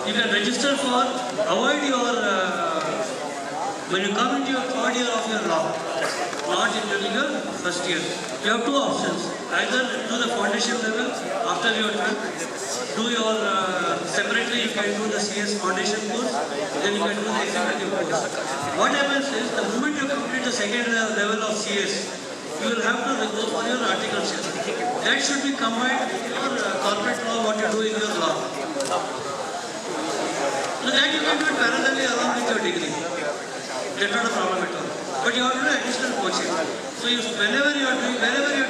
You can register for, avoid your, when you come into your third year of your law, not in your first year. You have two options. Either do the foundation level after your term, do your, separately you can do the CS foundation course, then you can do the executive course. What happens is, the moment you complete the second level of CS, you will have to go for your articleship. That should be combined with your corporate law, what you do in your law. So that you can do it parallelly along with your degree. That's not a problem at all. But you have to do additional coaching. So whenever you are doing your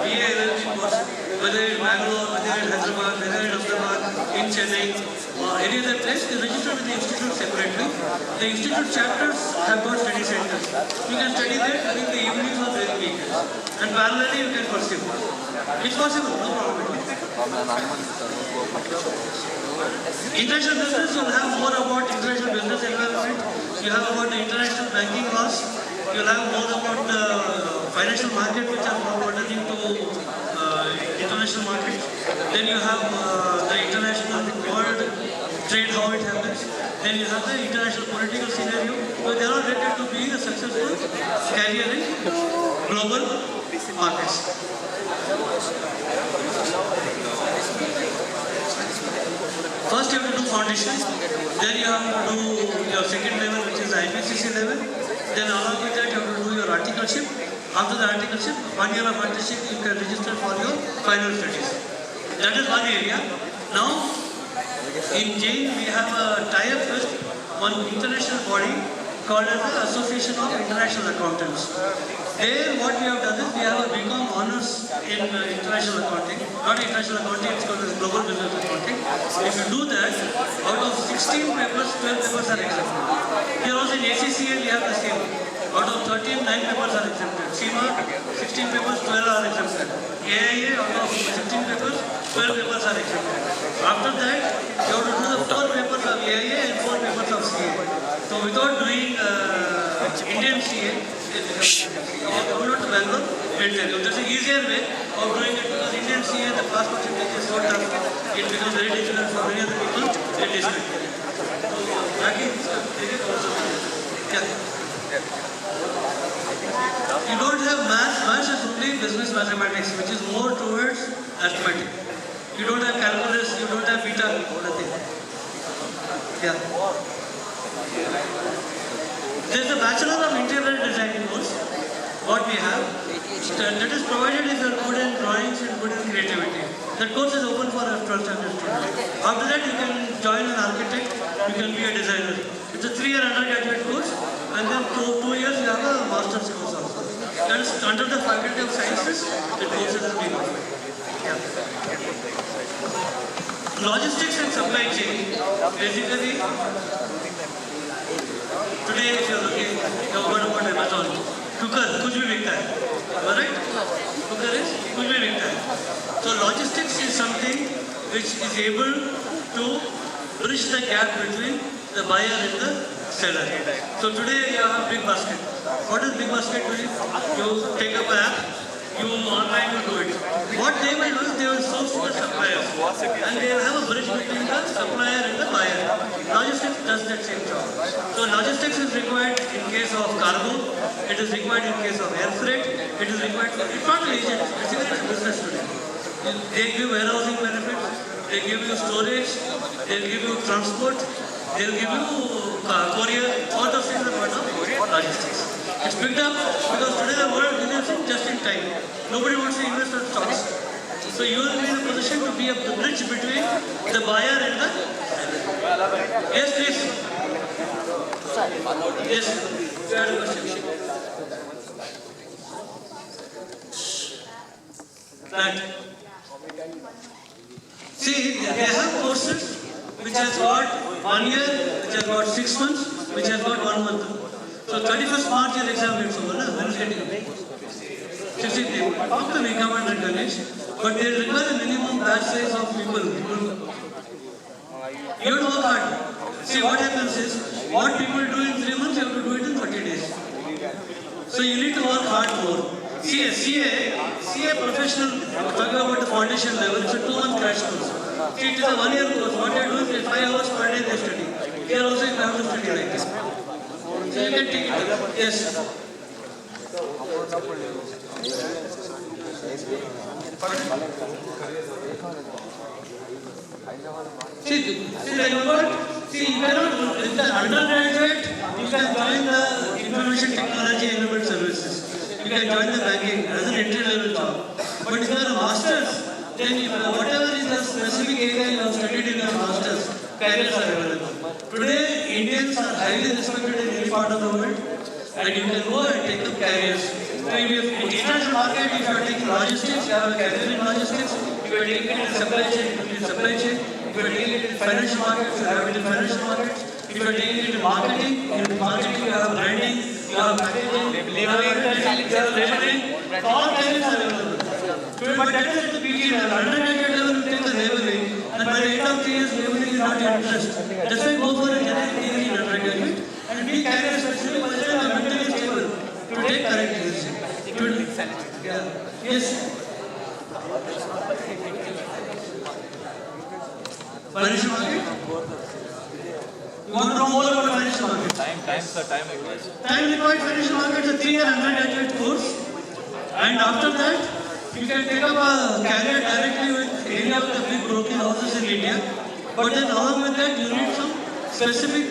BA LLB course, whether in Bangalore, whether in Hyderabad, whether in Ahmedabad, in Chennai, or any other place, you register with the institute separately. The institute chapters have got study centers. You can study there during the evenings or during weekends. And parallelly you can pursue. It's possible, no problem at all. International business, you'll have more about international business environment. You have about the international banking laws. You'll have more about the financial market, which are more pertaining to international markets. Then you have the international world trade, how it happens. Then you have the international political scenario, where they are related to being a successful career in global markets. First you have to do foundation, then you have to do your second level, which is the IPCC level. Then along with that you have to do your articleship. After the articleship, 1 year of articleship, you can register for your final studies. That is one area. Now, in JAIN we have a tie-up with one international body called as the Association of International Accountants. There what we have done is, we have a BCom honors in international accounting, not international accounting, it's called as global business accounting. If you do that, out of 16 papers, 12 papers are exempted. Here also in ACCA we have the same. Out of 13, 9 papers are exempted. CIMA, 16 papers, 12 are exempted. AIA, out of 16 papers, 12 papers are exempted. After that, you have to do the 4 papers of AIA and 4 papers of CA. So without doing Indian CA, if you come out to Bangalore, we'll tell you. There's an easier way of doing it, because Indian CA, the pass percentage is so tough, it becomes very difficult for many other people in district. So, you don't have math. Math is only business mathematics, which is more towards arithmetic. You don't have calculus, you don't have beta, nothing. Yeah. There is a Bachelor of Interior Design course, what we have, that is provided if you are good in drawings and good in creativity. That course is open for a 12th standard student. After that you can join an architect, you can be a designer. It's a 3-year undergraduate course, and then 2 years you have a master's course also. That is under the Faculty of Sciences, the course is being offered. Yeah. Logistics and supply chain, basically, today if you are looking, you have heard about Amazon. Cooker, कुछ भी बिकता है, correct? Cooker is कुछ भी बिकता है. So logistics is something which is able to bridge the gap between the buyer and the seller. So today you have Big Basket. What is Big Basket doing? You take up an app, you online you do it. What they will do is, they will source the suppliers, and they will have a bridge between the supplier and the buyer. Logistics does that same job. So logistics is required in case of cargo, it is required in case of air freight, it is required for, it's not an agent, basically it's a business today. They give warehousing benefits, they give you storage, they give you transport, they will give you courier, all those things are part of logistics. It's picked up because today the world believes in just in time. Nobody wants to invest on stocks. So you will be in a position to be a bridge between the buyer and the seller. Yes, please. Yes. You had a question. Right. See, they have courses which has got 1 year, which has got 6 months, which has got 1 month. So 31st March your exam is over, when is getting up? 16th April. After we come and recognize, but they require a minimum batch size of people. You have to work hard. See, what happens is, what people do in 3 months, you have to do it in 30 days. So you need to work hard more. CA professional, talking about the foundation level, it's a 2-month crash course. See, it is a 1-year course. What they do is 5 hours per day they study. Here also you have to study like this. So you can take it up. Yes. See, you cannot, with the undergraduate, you can join the information technology enabled services. You can join the banking as an entry level job. But if you are a master's, then whatever is the specific area you have studied in your master's, careers are available. Today, Indians are highly respected in every part of the world, and you can go and take up careers. So if you in international market, if you are taking logistics, you have a career in logistics. If you are taking it in supply chain, you in supply chain. If you are taking it in financial markets, you have it in financial markets. If you are taking it in marketing, you have branding, you have packaging, you have labeling. All careers are available. But that is at the PG level. Undergraduate level, you take the labeling, and by the end of 3 years, labeling is not your interest. That's why go for a generic degree in undergraduate and be career specific, but then you are mentally stable to take correct decision. Yes. Financial market? You want to know more about financial market? Time required. Time required financial market is a 3-year undergraduate course. And after that, you can take up a career directly with any of the big broking houses in India. But then along with that, you need some specific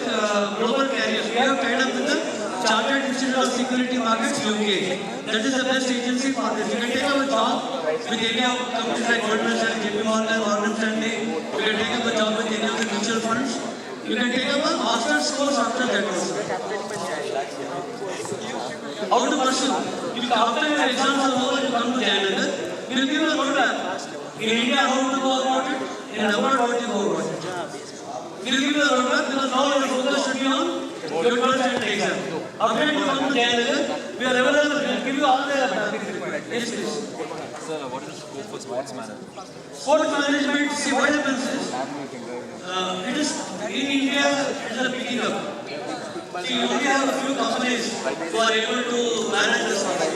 global carriers. We have tied up with the Chartered Institute of Security Markets, UK. That is the best agency for this. You can take up a job with any of companies like Goldman Sachs, JP Morgan, Morgan Stanley. You can take up a job with any of the mutual funds. You can take up a master's course after that also. How to pursue? After your exams are over, you come to Jayanagar. We will give you a roadmap. In India, how to go about it. In abroad, how to go about it. We will give you a roadmap because now your focus should be on your 12th standard exam. After you come to Jayanagar, we are available. We will give you all the mappings required. Yes, please. Sir, what is the scope for sports management? Sports management, see what happens is, it is in India, it is a picking up. See, you only have a few companies who are able to manage the sports.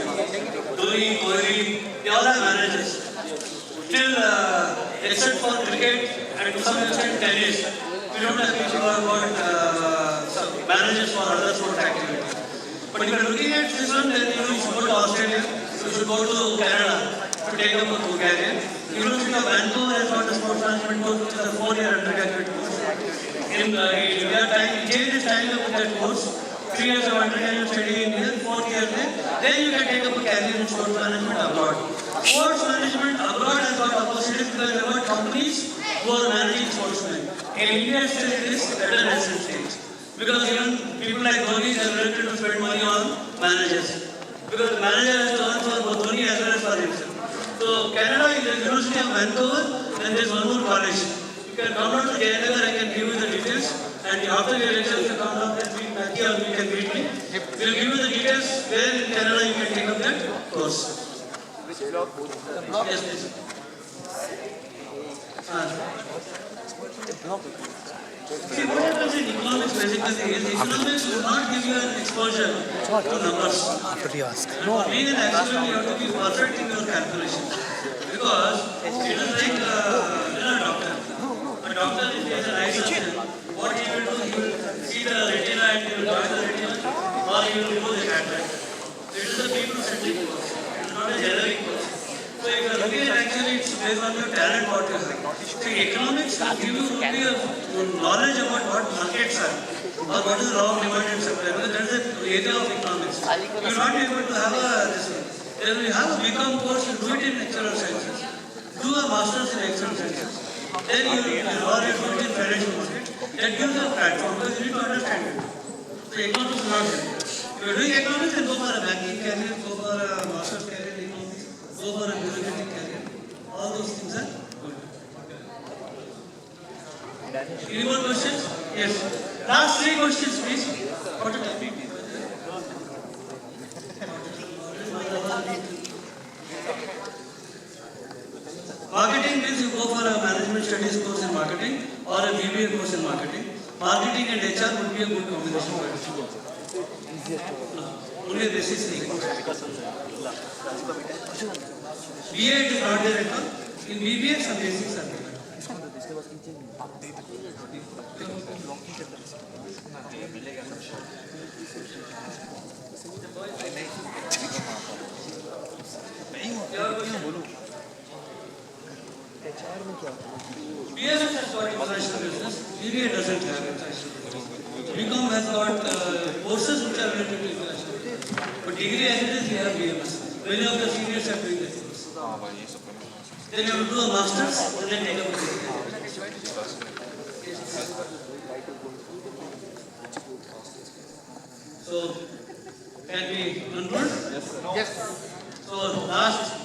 Dhoni, Kohli, they all have managers. Still, except for cricket and to some extent tennis, we don't have people who have got some managers for other sports activities. But if you are looking at this one, then you should go to Australia, you should go to Canada to take up a career. University of Vancouver has got a sports management course, which is a 4-year undergraduate course. In their time, Jane is tying up with that course. 3 years of undergraduate study in here, 4th year there. Then you can take up a career in sports management abroad. Sports management abroad has got opportunities because there are companies who are managing sportsmen. In India, still it is at a nascent stage. Because even people like Dhoni are reluctant to spend money on managers. Because the manager has to earn for both Dhoni as well as for himself. So Canada is the University of Vancouver, and there is one more college. You can come down to Jayanagar, I can give you the details. And after your exams, you come down and meet Matthew or you can meet me. We will give you the details where in Canada you can take up that course. Yes, please. See, what happens in economics basically is economics will not give you an exposure to numbers. For being an actuary, you have to be perfect in your calculations. Because it is like a doctor. A doctor, if he has an eye surgeon, what he will do, he will see the retina and he will join the retina, or he will remove the cataract. So it is a people-centric course. It is not a generic course. So if you are looking at actually, it's based on your talent, what you have. So economics will give you only a knowledge about what markets are, or what is raw demand and supply. Because that is the area of economics. You will not be able to have this one. Then we have a BCom course, you do it in external sciences. Do a master's in external sciences. Then you do it in financial market. That gives a platform because you need to understand it. So economics is not there. If you are doing economics, then go for a banking career, go for a master's career in economics, go for a bureaucratic career. All those things are good. Any more questions? Yes. Last 3 questions, please. What is the marketing means you go for a management studies course in marketing or a BBA course in marketing. Marketing and HR would be a good combination for you. Only this is the BA it is not there at all. In BBA some basics are there. BMS has got international business, BBA doesn't have international business. BCom has got courses which are related to international business. But degree as it is, we have BMS. Many of the seniors are doing that course. Then you have to do a master's and then take up a degree. So, can we conclude? Yes. So, last